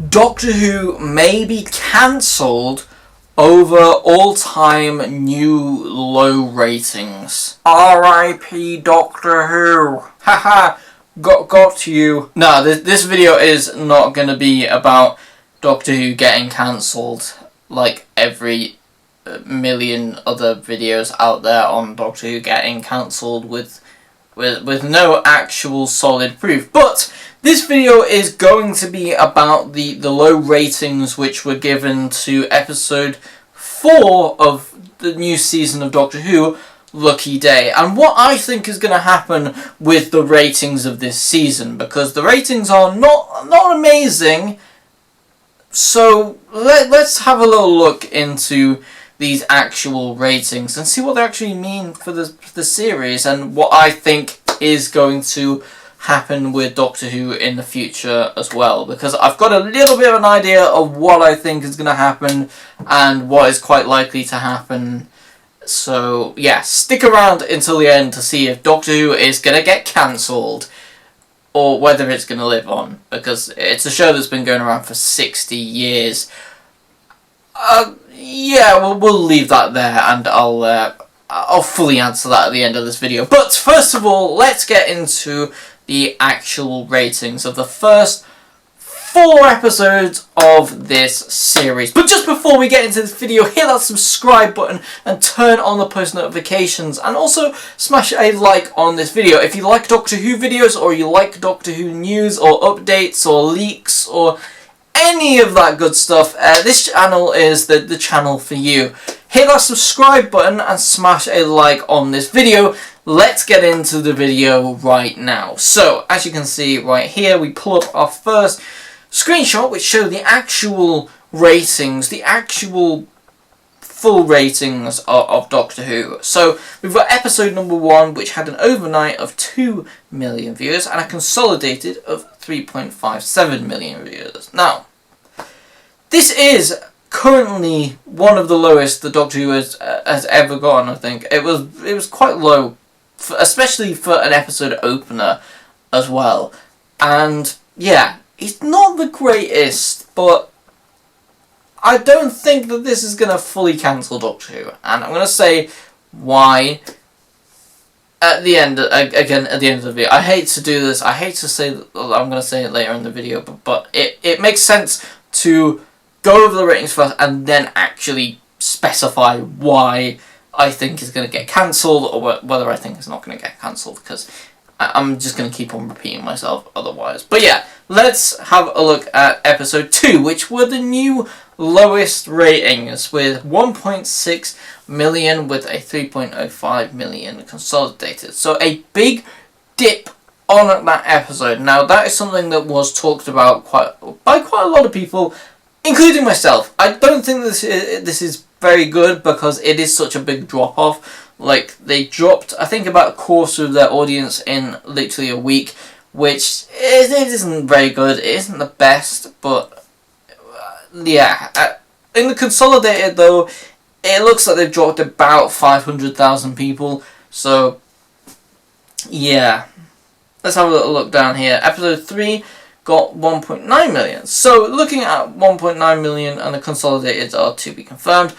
Doctor Who may be cancelled over all-time new low ratings. R.I.P. Doctor Who. Haha, got you. No, this video is not going to be about Doctor Who getting cancelled like every million other videos out there on Doctor Who getting cancelled with no actual solid proof. But this video is going to be about the low ratings which were given to episode 4 of the new season of Doctor Who, Lucky Day, and what I think is going to happen with the ratings of this season, because the ratings are not amazing. So let's have a little look into these actual ratings and see what they actually mean for the series and what I think is going to happen with Doctor Who in the future as well, because I've got a little bit of an idea of what I think is going to happen and what is quite likely to happen. So yeah, stick around until the end to see if Doctor Who is going to get cancelled or whether it's going to live on, because it's a show that's been going around for 60 years. Yeah, we'll leave that there, and I'll fully answer that at the end of this video. But first of all, let's get into the actual ratings of the first 4 episodes of this series. But just before we get into this video, hit that subscribe button and turn on the post notifications, and also smash a like on this video if you like Doctor Who videos, or you like Doctor Who news or updates or leaks or any of that good stuff. This channel is the channel for you. Hit that subscribe button and smash a like on this video. Let's get into the video right now. So, as you can see right here, we pull up our first screenshot which show the actual ratings, the actual full ratings of Doctor Who. So, we've got episode number 1, which had an overnight of 2 million viewers and a consolidated of 3.57 million viewers. Now, this is currently one of the lowest the Doctor Who has ever gone. I think it was quite low, especially for an episode opener as well. And yeah, it's not the greatest, but I don't think that this is going to fully cancel Doctor Who, and I'm going to say why at the end, again at the end of the video. I hate to do this, I hate to say that, I'm going to say it later in the video, but it makes sense to go over the ratings first and then actually specify why I think is going to get cancelled, or whether I think it's not going to get cancelled, because I'm just going to keep on repeating myself otherwise. But yeah, let's have a look at episode 2, which were the new lowest ratings, with 1.6 million with a 3.05 million consolidated. So a big dip on that episode. Now, that is something that was talked about by quite a lot of people, including myself. I don't think this is very good, because it is such a big drop off. Like, they dropped, I think, about a quarter of their audience in literally a week, which it isn't very good. It isn't the best, but yeah. In the consolidated, though, it looks like they've dropped about 500,000 people. So yeah, let's have a little look down here. Episode 3 got 1.9 million. So looking at 1.9 million and the consolidated are to be confirmed.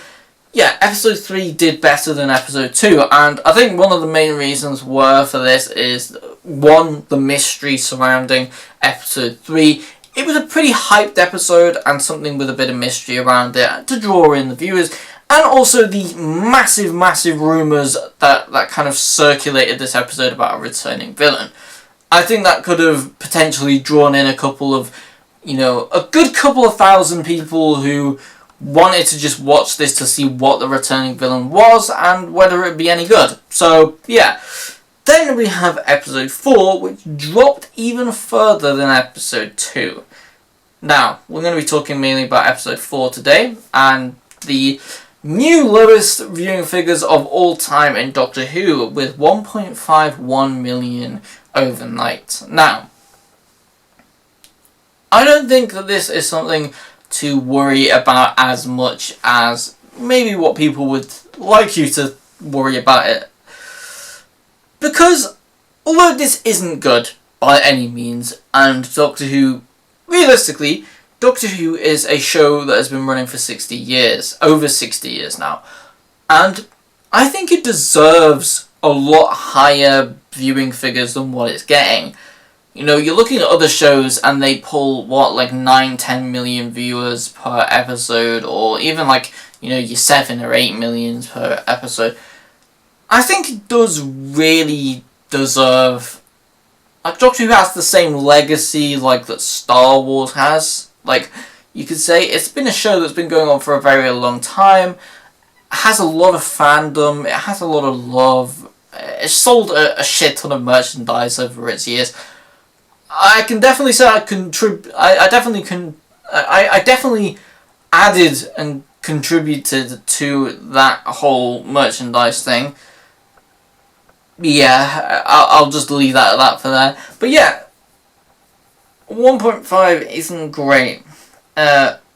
Yeah, episode 3 did better than episode 2, and I think one of the main reasons for this is, 1, the mystery surrounding episode 3. It was a pretty hyped episode, and something with a bit of mystery around it to draw in the viewers, and also the massive rumours that kind of circulated this episode about a returning villain. I think that could have potentially drawn in a good couple of thousand people who wanted to just watch this to see what the returning villain was and whether it would be any good. So yeah. Then we have episode 4, which dropped even further than episode 2. Now, we're going to be talking mainly about episode 4 today, and the new lowest viewing figures of all time in Doctor Who, with 1.51 million overnight. Now, I don't think that this is something to worry about as much as maybe what people would like you to worry about it. Because, although this isn't good by any means, and Doctor Who, realistically, Doctor Who is a show that has been running for 60 years, over 60 years now, and I think it deserves a lot higher viewing figures than what it's getting. You know, you're looking at other shows and they pull, like 9-10 million viewers per episode, or even your 7 or 8 millions per episode. I think it does really deserve... Doctor Who has the same legacy, that Star Wars has. You could say it's been a show that's been going on for a very long time. It has a lot of fandom. It has a lot of love. It's sold a shit ton of merchandise over its years. I can definitely say I definitely added and contributed to that whole merchandise thing. Yeah, I'll just leave that at that for that. But yeah, 1.5 isn't great.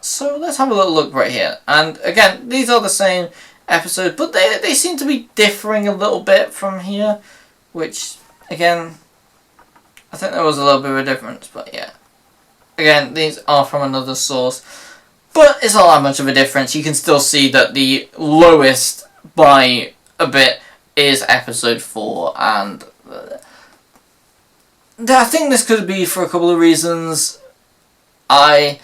So let's have a little look right here. And again, these are the same episodes, but they seem to be differing a little bit from here, which again, I think there was a little bit of a difference, but yeah. Again, these are from another source, but it's not that much of a difference. You can still see that the lowest by a bit is episode 4, and I think this could be for a couple of reasons. I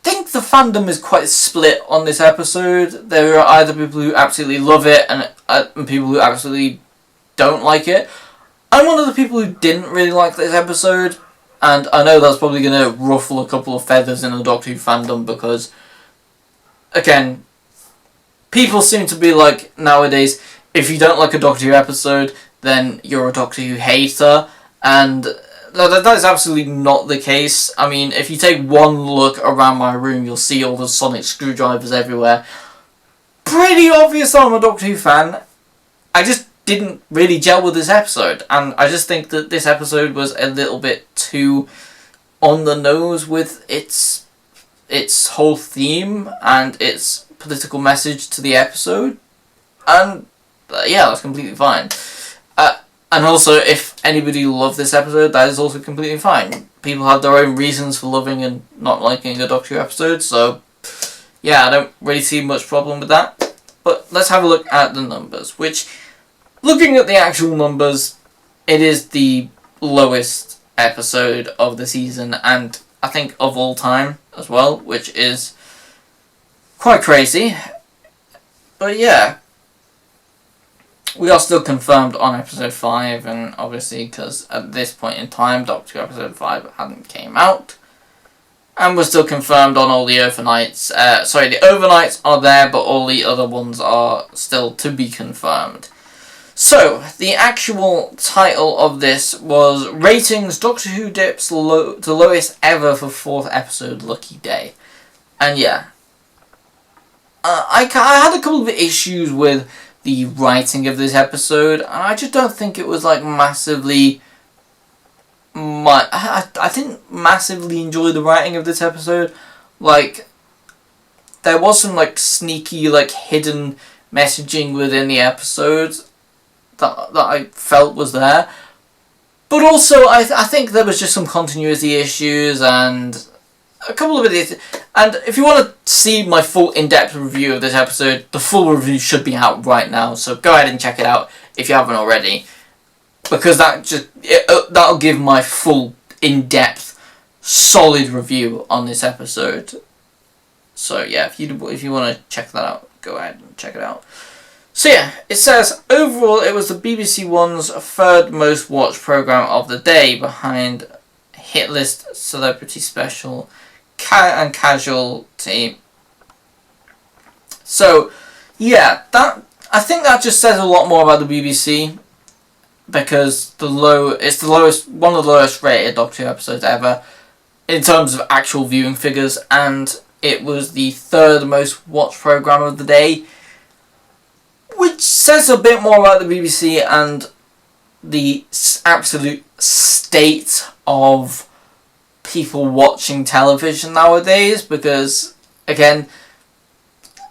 think the fandom is quite split on this episode. There are either people who absolutely love it and people who absolutely don't like it. I'm one of the people who didn't really like this episode, and I know that's probably going to ruffle a couple of feathers in the Doctor Who fandom because, again, people seem to be like, nowadays, if you don't like a Doctor Who episode, then you're a Doctor Who hater, and that is absolutely not the case. I mean, if you take one look around my room, you'll see all the sonic screwdrivers everywhere. Pretty obvious I'm a Doctor Who fan. I just didn't really gel with this episode, and I just think that this episode was a little bit too on the nose with its whole theme and its political message to the episode, and yeah, that's completely fine. And also, if anybody loved this episode, that is also completely fine. People have their own reasons for loving and not liking a Doctor Who episode, so yeah, I don't really see much problem with that. But let's have a look at the numbers, which, looking at the actual numbers, it is the lowest episode of the season, and I think of all time as well, which is quite crazy. But yeah, we are still confirmed on episode 5, and obviously because at this point in time Doctor Who episode 5 hadn't came out, and we're still confirmed on all the overnights. The overnights are there, but all the other ones are still to be confirmed. So, the actual title of this was Ratings: Doctor Who Dips to Lowest Ever for 4th Episode, Lucky Day. And yeah, I had a couple of issues with the writing of this episode, and I just don't think it was massively... I didn't massively enjoy the writing of this episode. There was some sneaky hidden messaging within the episodes that I felt was there, but also I think there was just some continuity issues and a couple of idiots. And if you want to see my full in-depth review of this episode, the full review should be out right now, so go ahead and check it out if you haven't already, because that'll give my full in-depth solid review on this episode. So yeah, if you want to check that out, go ahead and check it out. So yeah, it says, overall it was the BBC One's 3rd most watched programme of the day, behind Hit List, Celebrity Special, and Casualty. So yeah, I think that just says a lot more about the BBC, because it's the lowest, one of the lowest rated Doctor Who episodes ever in terms of actual viewing figures, and it was the 3rd most watched programme of the day, which says a bit more about the BBC and the absolute state of people watching television nowadays, because, again,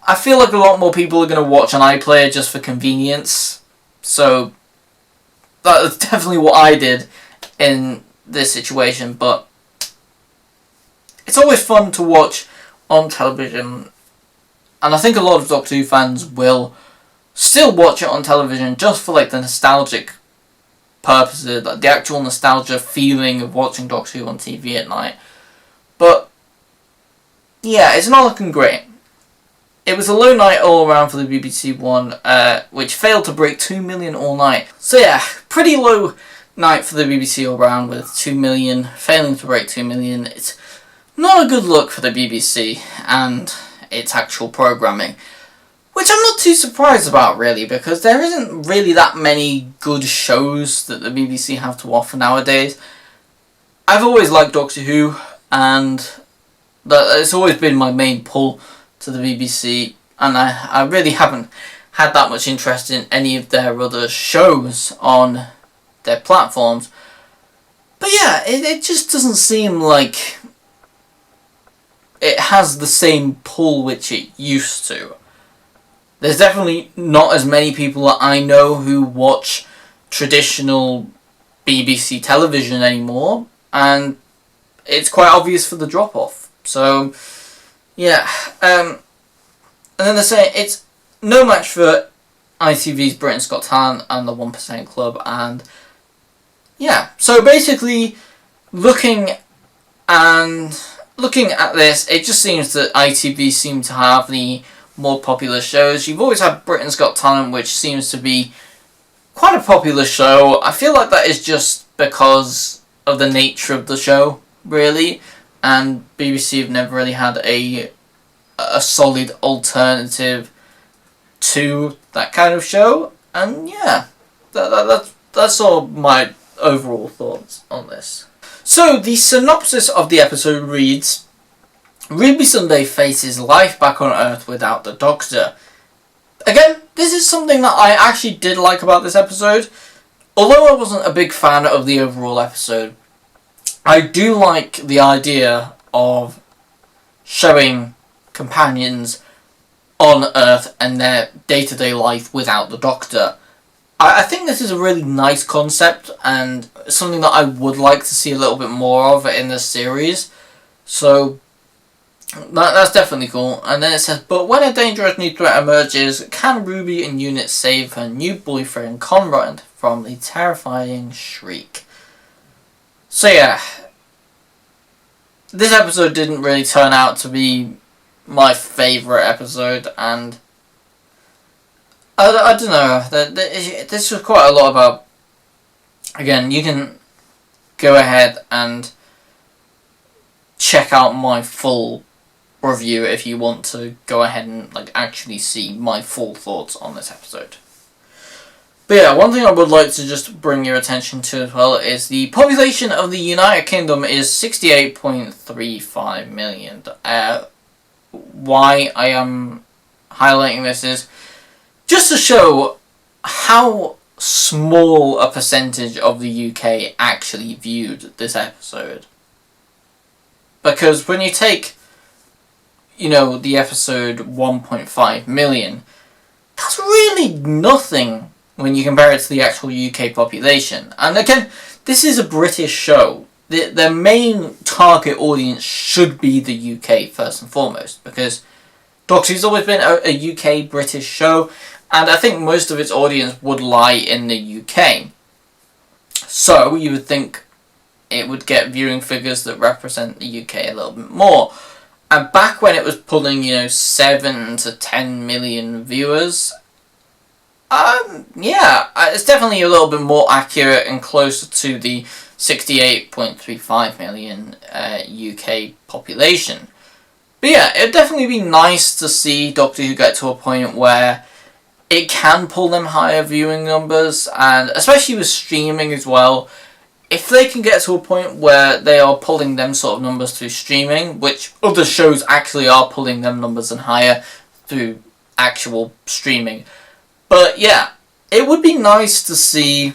I feel like a lot more people are going to watch an iPlayer just for convenience, so that's definitely what I did in this situation, but it's always fun to watch on television, and I think a lot of Doctor Who fans will still watch it on television just for like the nostalgic purposes, like the actual nostalgia feeling of watching Doctor Who on TV at night. But yeah, it's not looking great. It was a low night all around for the BBC One, which failed to break 2 million all night. So yeah, pretty low night for the BBC all round with 2 million, failing to break 2 million. It's not a good look for the BBC and its actual programming, which I'm not too surprised about really, because there isn't really that many good shows that the BBC have to offer nowadays. I've always liked Doctor Who, and it's always been my main pull to the BBC, and I really haven't had that much interest in any of their other shows on their platforms. But yeah, it just doesn't seem like it has the same pull which it used to. There's definitely not as many people that I know who watch traditional BBC television anymore, and it's quite obvious for the drop-off. So yeah, and then they're saying it's no match for ITV's Britain's Got Talent and the 1% Club, and yeah, so basically looking at this, it just seems that ITV seem to have the more popular shows. You've always had Britain's Got Talent, which seems to be quite a popular show. I feel like that is just because of the nature of the show, really, and BBC have never really had a solid alternative to that kind of show. And yeah, that's all my overall thoughts on this. So the synopsis of the episode reads: Ruby Sunday faces life back on Earth without the Doctor. Again, this is something that I actually did like about this episode. Although I wasn't a big fan of the overall episode, I do like the idea of showing companions on Earth and their day-to-day life without the Doctor. I think this is a really nice concept and something that I would like to see a little bit more of in this series. So that's definitely cool. And then it says, but when a dangerous new threat emerges, can Ruby and Unit save her new boyfriend Conrad from the terrifying Shriek? So yeah, this episode didn't really turn out to be my favourite episode, and I don't know, this was quite a lot about, again, you can go ahead and check out my full review if you want to go ahead and actually see my full thoughts on this episode. But yeah, one thing I would like to just bring your attention to as well is the population of the United Kingdom is 68.35 million. Why I am highlighting this is just to show how small a percentage of the UK actually viewed this episode. Because when you take, the episode 1.5 million, that's really nothing when you compare it to the actual UK population. And again, this is a British show. Their main target audience should be the UK first and foremost, because Doctor Who's always been a UK British show, and I think most of its audience would lie in the UK. So you would think it would get viewing figures that represent the UK a little bit more. And back when it was pulling, 7 to 10 million viewers, yeah, it's definitely a little bit more accurate and closer to the 68.35 million UK population. But yeah, it'd definitely be nice to see Doctor Who get to a point where it can pull them higher viewing numbers, and especially with streaming as well. If they can get to a point where they are pulling them sort of numbers through streaming, which other shows actually are pulling them numbers and higher through actual streaming. But yeah, it would be nice to see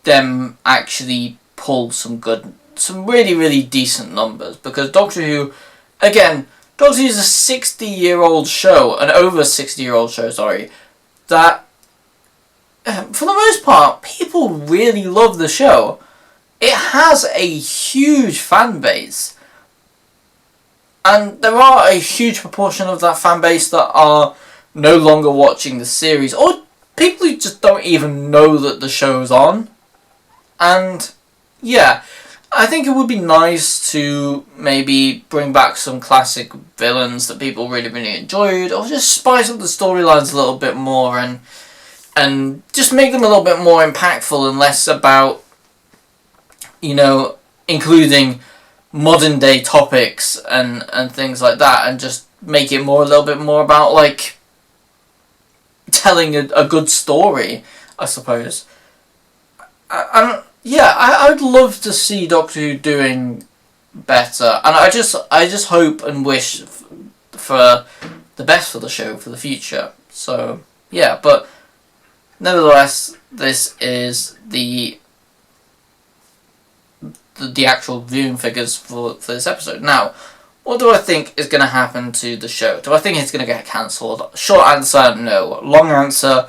them actually pull some really, really decent numbers. Because Doctor Who, again, Doctor Who is a 60-year-old show, an over 60-year-old show, sorry, that for the most part, people really love the show. It has a huge fan base. And there are a huge proportion of that fan base that are no longer watching the series, or people who just don't even know that the show's on. And yeah, I think it would be nice to maybe bring back some classic villains that people really enjoyed, or just spice up the storylines a little bit more and just make them a little bit more impactful and less about, you know, including modern day topics and things like that, and just make it more a little bit more about like telling a good story, I suppose. I would love to see Doctor Who doing better, and I just hope and wish for the best for the show for the future. So yeah, but nevertheless, this is the actual viewing figures for this episode. Now, what do I think is going to happen to the show? Do I think it's going to get cancelled? Short answer, no. Long answer,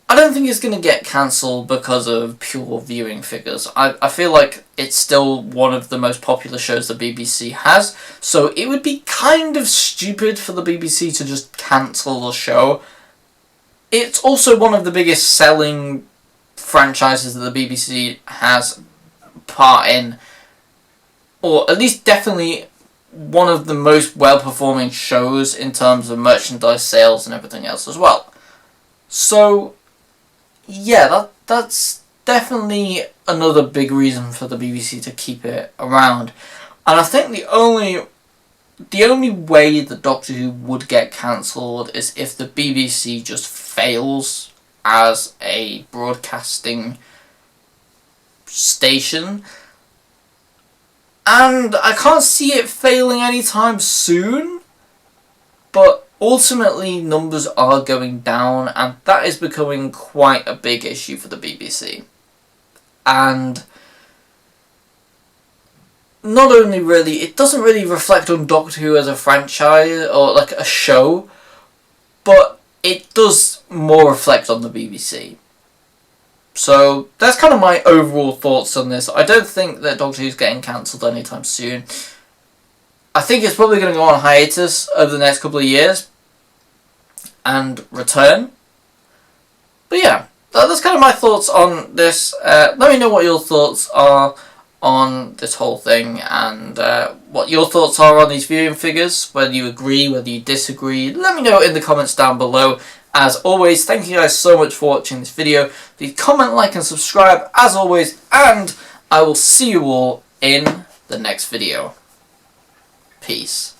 I don't think it's going to get cancelled because of pure viewing figures. I feel like it's still one of the most popular shows the BBC has, so it would be kind of stupid for the BBC to just cancel the show. It's also one of the biggest selling franchises that the BBC has part in, or at least definitely one of the most well-performing shows in terms of merchandise sales and everything else as well. So yeah, that's definitely another big reason for the BBC to keep it around. And I think the only way that Doctor Who would get cancelled is if the BBC just fails as a broadcasting station. And I can't see it failing anytime soon, but ultimately numbers are going down, and that is becoming quite a big issue for the BBC. And not only really, it doesn't really reflect on Doctor Who as a franchise or like a show, but it does more reflect on the BBC. So that's kind of my overall thoughts on this. I don't think that Doctor Who's getting cancelled anytime soon. I think it's probably going to go on hiatus over the next couple of years and return. But yeah, that's kind of my thoughts on this. Let me know what your thoughts are on this whole thing, and what your thoughts are on these viewing figures, whether you agree, whether you disagree. Let me know in the comments down below. As always, thank you guys so much for watching this video. Please comment, like, and subscribe as always, and I will see you all in the next video. Peace.